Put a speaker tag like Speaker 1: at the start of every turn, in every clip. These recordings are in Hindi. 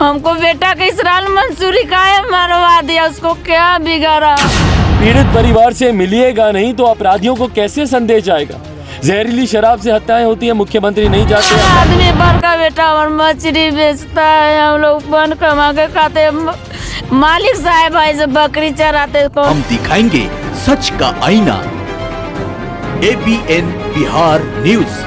Speaker 1: हमको बेटा का इसराइल मंसूरी का है, मरवा दिया, उसको क्या बिगाड़ा।
Speaker 2: पीड़ित परिवार से मिलिएगा नहीं तो अपराधियों को कैसे संदेश जाएगा? जहरीली शराब से हत्याएं होती है, मुख्यमंत्री नहीं जाते।
Speaker 1: आदमी भर का बेटा और मछली बेचता है, हम लोग बन कमा के खाते। मालिक साहब भाई से बकरी चराते।
Speaker 3: हम दिखाएंगे सच का आईना। ABN Bihar news.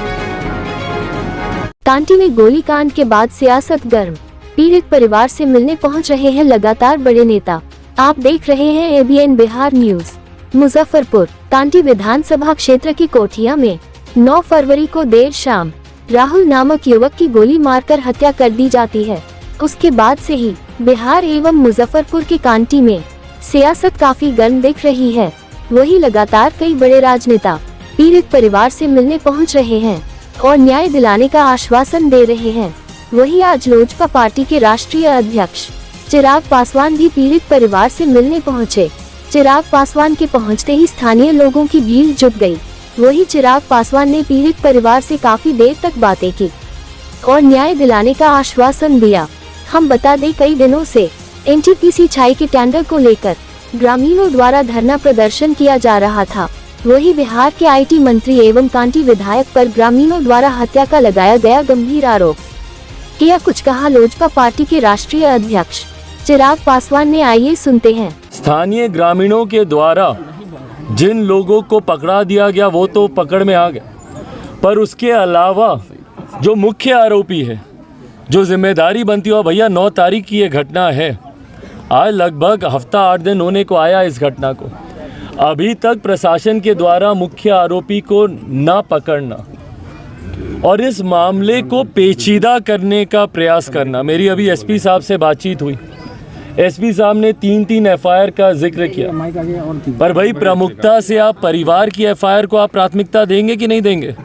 Speaker 4: कांटी में गोलीकांड के बाद सियासत गर्म, पीड़ित परिवार से मिलने पहुंच रहे हैं लगातार बड़े नेता। आप देख रहे हैं ABN बिहार न्यूज। मुजफ्फरपुर कांटी विधानसभा क्षेत्र की कोठिया में 9 फरवरी को देर शाम राहुल नामक युवक की गोली मारकर हत्या कर दी जाती है। उसके बाद से ही बिहार एवं मुजफ्फरपुर की कांटी में सियासत काफी गर्म दिख रही है। वही लगातार कई बड़े राजनेता पीड़ित परिवार से मिलने पहुंच रहे हैं और न्याय दिलाने का आश्वासन दे रहे हैं। वही आज लोजपा पार्टी के राष्ट्रीय अध्यक्ष चिराग पासवान भी पीड़ित परिवार से मिलने पहुंचे। चिराग पासवान के पहुंचते ही स्थानीय लोगों की भीड़ जुट गई। वही चिराग पासवान ने पीड़ित परिवार से काफी देर तक बातें की और न्याय दिलाने का आश्वासन दिया। हम बता दें, कई दिनों से NTPC छाई के टेंडर को लेकर ग्रामीणों द्वारा धरना प्रदर्शन किया जा रहा था। वही बिहार के IT मंत्री एवं कांटी विधायक पर ग्रामीणों द्वारा हत्या का लगाया गया गंभीर आरोप। किया कुछ कहा लोजपा पार्टी के राष्ट्रीय अध्यक्ष चिराग पासवान ने, आइए सुनते हैं।
Speaker 2: स्थानीय ग्रामीणों के द्वारा जिन लोगों को पकड़ा दिया गया वो तो पकड़ में आ गया, पर उसके अलावा जो मुख्य आरोपी है, जो जिम्मेदारी बनती है, भैया 9 तारीख की ये घटना है। आज लगभग हफ्ता 8 दिन होने को आया इस घटना को। अभी तक प्रशासन के द्वारा मुख्य आरोपी को ना पकड़ना और इस मामले को पेचीदा करने का प्रयास करना। मेरी अभी SP साहब से बातचीत हुई। SP साहब ने 3 FIR का जिक्र किया, पर भाई प्रमुखता से आप परिवार की FIR को आप प्राथमिकता देंगे कि नहीं देंगे?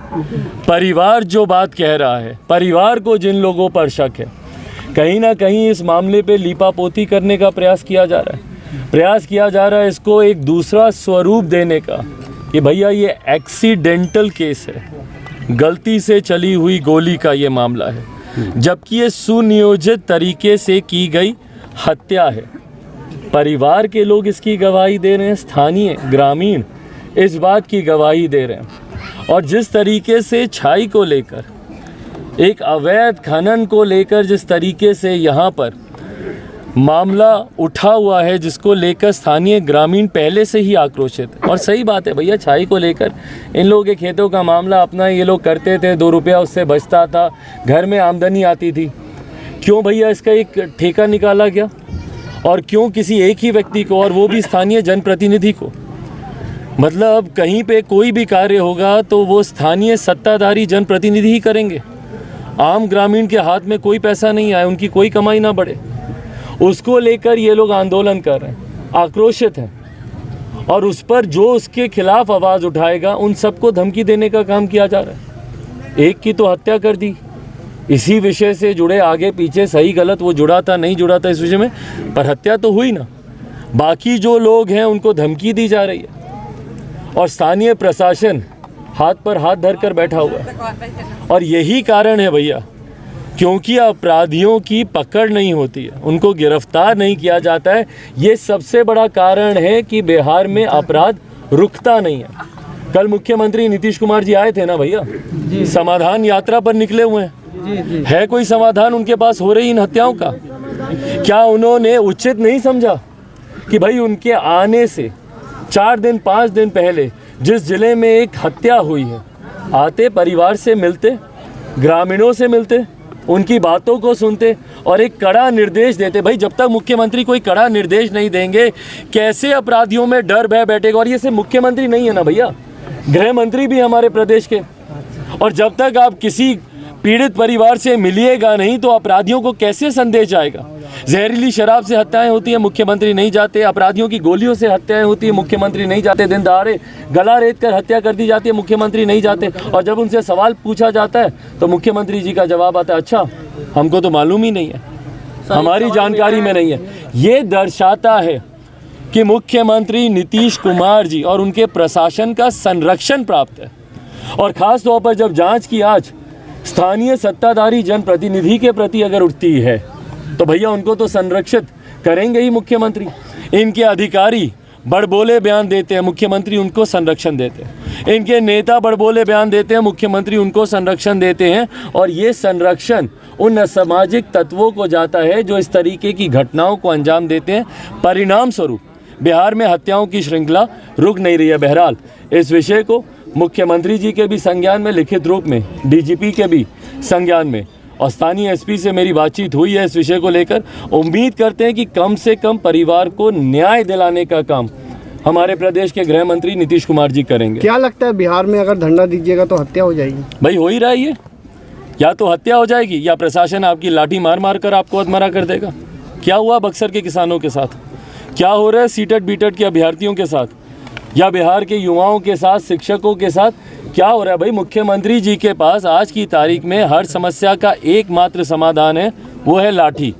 Speaker 2: परिवार जो बात कह रहा है, परिवार को जिन लोगों पर शक है, कहीं ना कहीं इस मामले पे लीपापोती करने का प्रयास किया जा रहा है। इसको एक दूसरा स्वरूप देने का कि भैया ये एक्सीडेंटल केस है, गलती से चली हुई गोली का ये मामला है, जबकि ये सुनियोजित तरीके से की गई हत्या है। परिवार के लोग इसकी गवाही दे रहे हैं, स्थानीय ग्रामीण इस बात की गवाही दे रहे हैं। और जिस तरीके से छाई को लेकर, एक अवैध खनन को लेकर जिस तरीके से यहाँ पर मामला उठा हुआ है, जिसको लेकर स्थानीय ग्रामीण पहले से ही आक्रोशित है। और सही बात है भैया, छाई को लेकर इन लोगों के खेतों का मामला अपना ये लोग करते थे, 2 रुपया उससे बचता था, घर में आमदनी आती थी। क्यों भैया इसका एक ठेका निकाला गया? और क्यों किसी एक ही व्यक्ति को, और वो भी स्थानीय जनप्रतिनिधि को? मतलब कहीं पे कोई भी कार्य होगा तो वो स्थानीय सत्ताधारी जनप्रतिनिधि ही करेंगे। आम ग्रामीण के हाथ में कोई पैसा नहीं आए, उनकी कोई कमाई ना बढ़े, उसको लेकर ये लोग आंदोलन कर रहे हैं, आक्रोशित हैं। और उस पर जो उसके खिलाफ आवाज़ उठाएगा उन सबको धमकी देने का काम किया जा रहा है। एक की तो हत्या कर दी, इसी विषय से जुड़े आगे पीछे सही गलत वो जुड़ा था नहीं जुड़ा था इस विषय में, पर हत्या तो हुई ना। बाकी जो लोग हैं उनको धमकी दी जा रही है और स्थानीय प्रशासन हाथ पर हाथ धरकर बैठा हुआ है। और यही कारण है भैया, क्योंकि अपराधियों की पकड़ नहीं होती है, उनको गिरफ्तार नहीं किया जाता है। ये सबसे बड़ा कारण है कि बिहार में अपराध रुकता नहीं है। कल मुख्यमंत्री नीतीश कुमार जी आए थे ना भैया, समाधान यात्रा पर निकले हुए हैं। है कोई समाधान उनके पास हो रही इन हत्याओं का? क्या उन्होंने उचित नहीं समझा कि भाई उनके आने से 4 दिन 5 दिन पहले जिस जिले में एक हत्या हुई है, आते परिवार से मिलते, ग्रामीणों से मिलते, उनकी बातों को सुनते और एक कड़ा निर्देश देते। भाई जब तक मुख्यमंत्री कोई कड़ा निर्देश नहीं देंगे, कैसे अपराधियों में डर भय बैठेगा? और ये सिर्फ मुख्यमंत्री नहीं है ना भैया, गृह मंत्री भी हमारे प्रदेश के। और जब तक आप किसी पीड़ित परिवार से मिलिएगा नहीं तो अपराधियों को कैसे संदेश जाएगा? जहरीली शराब से हत्याएं होती हैं, मुख्यमंत्री नहीं जाते। अपराधियों की गोलियों से हत्याएं होती है, मुख्यमंत्री नहीं जाते। दिन दहाड़े गला रेत कर हत्या कर दी जाती है, मुख्यमंत्री नहीं जाते। और जब उनसे सवाल पूछा जाता है तो मुख्यमंत्री जी का जवाब आता है, अच्छा हमको तो मालूम ही नहीं है, हमारी जानकारी में नहीं है। ये दर्शाता है कि मुख्यमंत्री नीतीश कुमार जी और उनके प्रशासन का संरक्षण प्राप्त है। और ख़ास तौर पर जब जांच की आज स्थानीय सत्ताधारी जनप्रतिनिधि के प्रति अगर उठती है तो भैया उनको तो संरक्षित करेंगे ही मुख्यमंत्री। इनके अधिकारी बड़बोले बयान देते हैं, मुख्यमंत्री उनको संरक्षण देते हैं। इनके नेता बड़बोले बयान देते हैं, मुख्यमंत्री उनको संरक्षण देते हैं। और ये संरक्षण उन असामाजिक तत्वों को जाता है जो इस तरीके की घटनाओं को अंजाम देते हैं। परिणाम स्वरूप बिहार में हत्याओं की श्रृंखला रुक नहीं रही है। बहरहाल इस विषय को मुख्यमंत्री जी के भी संज्ञान में, लिखित रूप में डीजीपी के भी संज्ञान में, और स्थानीय एसपी से मेरी बातचीत हुई है इस विषय को लेकर। उम्मीद करते हैं कि कम से कम परिवार को न्याय दिलाने का काम हमारे प्रदेश के गृह मंत्री नीतीश कुमार जी करेंगे।
Speaker 5: क्या लगता है बिहार में अगर धरना दीजिएगा तो हत्या हो जाएगी?
Speaker 2: भाई हो ही रहा है ये, या तो हत्या हो जाएगी या प्रशासन आपकी लाठी मार मार कर आपको अधमरा कर देगा। क्या हुआ बक्सर के किसानों के साथ, क्या हो रहा है सीटेट बीटेट के अभ्यर्थियों के साथ, या बिहार के युवाओं के साथ, शिक्षकों के साथ क्या हो रहा है? भाई मुख्यमंत्री जी के पास आज की तारीख में हर समस्या का एकमात्र समाधान है, वो है लाठी।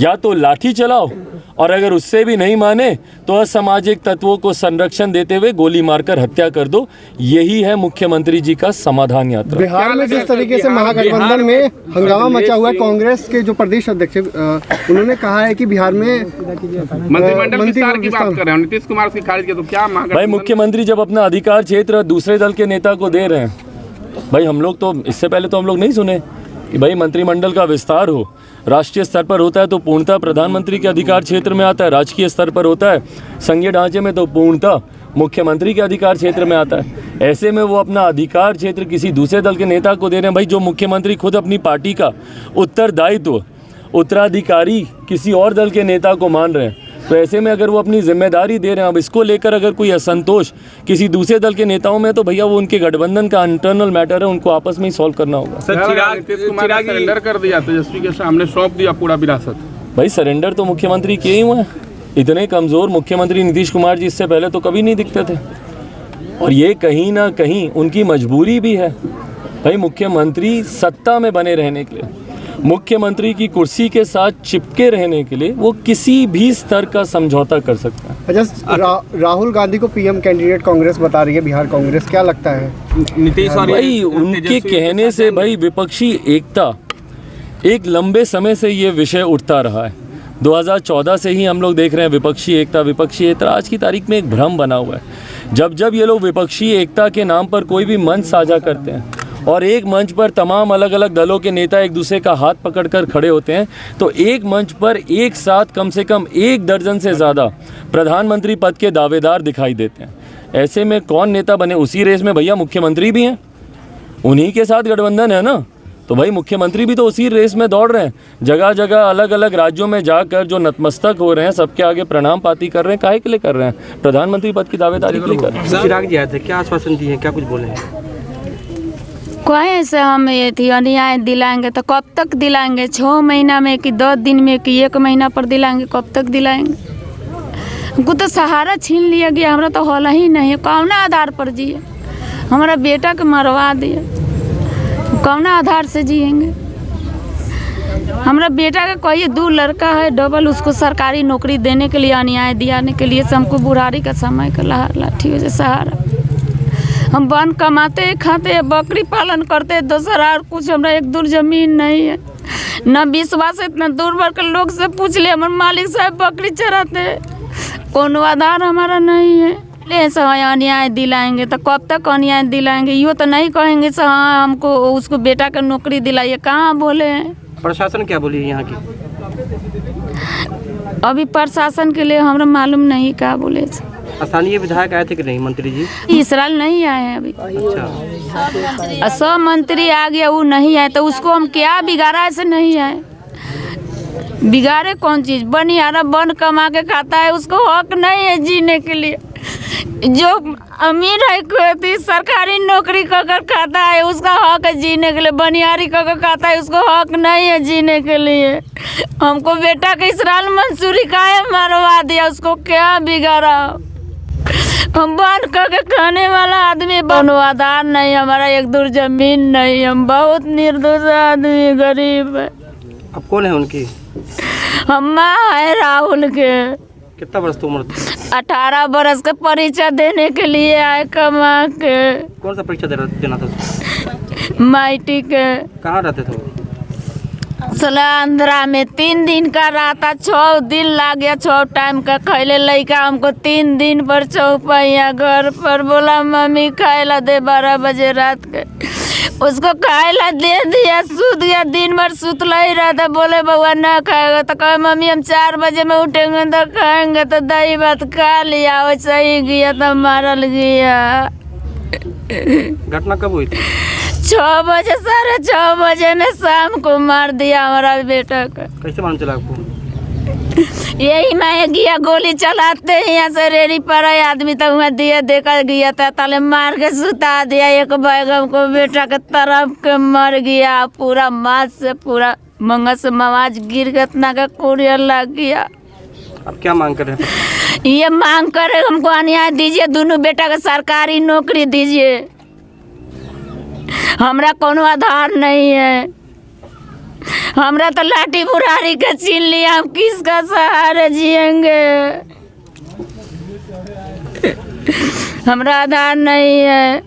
Speaker 2: या तो लाठी चलाओ, और अगर उससे भी नहीं माने तो असामाजिक तत्वों को संरक्षण देते हुए गोली मारकर हत्या कर दो। यही है मुख्यमंत्री जी का समाधान यात्रा।
Speaker 5: बिहार में जिस तरीके से महागठबंधन में हंगामा मचा हुआ है, कांग्रेस के जो प्रदेश अध्यक्ष उन्होंने कहा है कि बिहार में
Speaker 6: मंत्रिमंडल विस्तार की बात कर रहे हैं, नीतीश कुमार उसकी खारिज की, तो क्या
Speaker 2: भाई मुख्यमंत्री जब अपना अधिकार क्षेत्र दूसरे दल के नेता को दे रहे हैं, भाई हम लोग तो इससे पहले तो हम लोग नहीं सुने कि भाई मंत्रिमंडल का विस्तार हो। राष्ट्रीय स्तर पर होता है तो पूर्णतः प्रधानमंत्री के अधिकार क्षेत्र में आता है, राजकीय स्तर पर होता है संघीय ढांचे में तो पूर्णतः मुख्यमंत्री के अधिकार क्षेत्र में आता है। ऐसे में वो अपना अधिकार क्षेत्र किसी दूसरे दल के नेता को दे रहे हैं। भाई जो मुख्यमंत्री खुद अपनी पार्टी का उत्तरदायित्व, उत्तराधिकारी किसी और दल के नेता को मान रहे हैं, तो ऐसे में अगर वो अपनी जिम्मेदारी दे रहे हैं, अब इसको लेकर अगर कोई असंतोष किसी दूसरे दल के नेताओं में, तो भैया वो उनके गठबंधन का इंटरनल मैटर है, उनको आपस में ही सॉल्व करना होगा।
Speaker 6: नीतीश कुमार ने सरेंडर कर दिया, तेजस्वी के सामने सौंप दिया पूरा विरासत।
Speaker 2: भाई सरेंडर तो मुख्यमंत्री किए ही हुए हैं। इतने कमज़ोर मुख्यमंत्री नीतीश कुमार जी इससे पहले तो कभी नहीं दिखते थे, और ये कहीं ना कहीं उनकी मजबूरी भी है। भाई मुख्यमंत्री सत्ता में बने रहने के लिए, मुख्यमंत्री की कुर्सी के साथ चिपके रहने के लिए वो किसी भी स्तर का समझौता कर सकता है।
Speaker 5: अच्छा, राहुल गांधी को पीएम कैंडिडेट कांग्रेस बता रही है बिहार कांग्रेस, क्या लगता है?
Speaker 6: नीतीश और
Speaker 2: भाई उनके कहने से भाई विपक्षी एकता, एक लंबे समय से ये विषय उठता रहा है। 2014 से ही हम लोग देख रहे हैं विपक्षी एकता आज की तारीख में एक भ्रम बना हुआ है। जब जब ये लोग विपक्षी एकता के नाम पर कोई भी मंच साझा करते हैं और एक मंच पर तमाम अलग अलग दलों के नेता एक दूसरे का हाथ पकड़कर खड़े होते हैं, तो एक मंच पर एक साथ कम से कम 1 दर्जन से ज़्यादा प्रधानमंत्री पद के दावेदार दिखाई देते हैं। ऐसे में कौन नेता बने? उसी रेस में भैया मुख्यमंत्री भी हैं, उन्हीं के साथ गठबंधन है ना, तो भाई मुख्यमंत्री भी तो उसी रेस में दौड़ रहे हैं। जगह जगह अलग अलग राज्यों में जाकर जो नतमस्तक हो रहे हैं, सबके आगे प्रणाम पाती कर रहे हैं। काहे के लिए कर रहे हैं? प्रधानमंत्री पद की दावेदारी के लिए कर रहे हैं।
Speaker 7: चिराग जी आए थे, क्या आश्वासन दिए हैं, क्या कुछ बोले हैं?
Speaker 1: कहीं से हम ये थी अन्याय दिलाएंगे तो कब तक दिलाएंगे? 6 महीना में कि 10 दिन में कि 1 महीना पर दिलाएंगे? कब तक दिलाएंगे? हमको तो सहारा छीन लिया गया, हमारा तो होला ही नहीं है। कौन आधार पर जिए? हमारा बेटा के मरवा दिए, कौन आधार से जिएंगे? हमारा बेटा का कोई 2 लड़का है डबल, उसको सरकारी नौकरी देने के लिए, अन्याय दिलाने के लिए से हमको बुढ़ारी का समय का लाठी हो जाए सहारा। हम बन कमाते खाते, बकरी पालन करते, दूसरा और कुछ हमरा 1 दूर जमीन नहीं है। न विश्वास है, इतना दूर भर के लोग से पूछ ले, हमारे मालिक साहब बकरी चराते, कोनो आधार हमारा नहीं है। ऐसा अन्याय दिलाएंगे तो कब तक अन्याय दिलाएंगे? यो तो नहीं कहेंगे से हाँ हमको उसको बेटा का नौकरी दिलाइए, कहाँ बोले हैं?
Speaker 7: प्रशासन क्या बोली यहाँ की?
Speaker 1: अभी प्रशासन के लिए हमरा मालूम नहीं क्या बोले।
Speaker 7: स्थानीय विधायक आए थे कि नहीं मंत्री जी?
Speaker 1: इसराइल नहीं आए हैं अभी।
Speaker 7: अच्छा,
Speaker 1: सब मंत्री आ गया, वो नहीं आए तो उसको हम क्या बिगाड़ा? ऐसे नहीं आए, बिगाड़े कौन चीज़? बनियारा बन कमा के खाता है, उसको हक नहीं है जीने के लिए। जो अमीर है कोई सरकारी नौकरी कर खाता है, उसका हक है जीने के लिए। बनियारी कर खाता है, उसको हक नहीं है जीने के लिए। हमको बेटा के इसराइल मंसूरी का है मरवा दिया, उसको क्या बिगाड़ा? हम बन करके खाने वाला आदमी, बनवादार नहीं, हमारा 1 दूर जमीन नहीं, हम बहुत निर्दोष आदमी, गरीब है।
Speaker 7: अब कौन है उनकी?
Speaker 1: हम माँ है राहुल के।
Speaker 7: कितना वर्ष की उम्र?
Speaker 1: 18 बरस का परीक्षा देने के लिए आए कमा के।
Speaker 7: कौन सा परीक्षा देना था?
Speaker 1: माइटी के।
Speaker 7: कहाँ रहते थे?
Speaker 1: सलांद्रा में 3 दिन का रहता, 6 दिन लग गया, 6 टाइम का खैले लड़का हमको 3 दिन पर चौपाइया घर पर बोला मम्मी खाएला दे 12 बजे रात के, उसको खाएला दे दिया, सूत गया, दिन भर सुतला ही रहा था। बोले बउआ ना खाएगा तो कहे मम्मी हम 4 बजे में उठेंगे तो खाएंगे, तो दही भात खा लिया, वैसे ही गया तो मारल गया।
Speaker 7: घटना कब हुई थी?
Speaker 1: 6 बजे, 6:30 बजे में शाम को मार दिया हमारा बेटा का।
Speaker 7: कैसे मालूम चला आपको?
Speaker 1: यही मैं गया गोली चलाते हैं यहाँ से रेडी पर आदमी तो वहाँ दिया देखा गया था, ताले मार के सुता दिया। एक बैगम को बेटा के तरफ के मर गया, पूरा माथ से पूरा मंगल से मवाज गिर के इतना का कुरियर लग गया।
Speaker 7: अब क्या मांग कर रहे हैं?
Speaker 1: ये मांग करे हमको अन्याय दीजिए, दोनों बेटा का सरकारी नौकरी दीजिए, हमरा कोनो आधार नहीं है, हमरा तो लाठी बुरारी का छीन लिया, हम किसका सहारे जिएंगे, हमरा आधार नहीं है।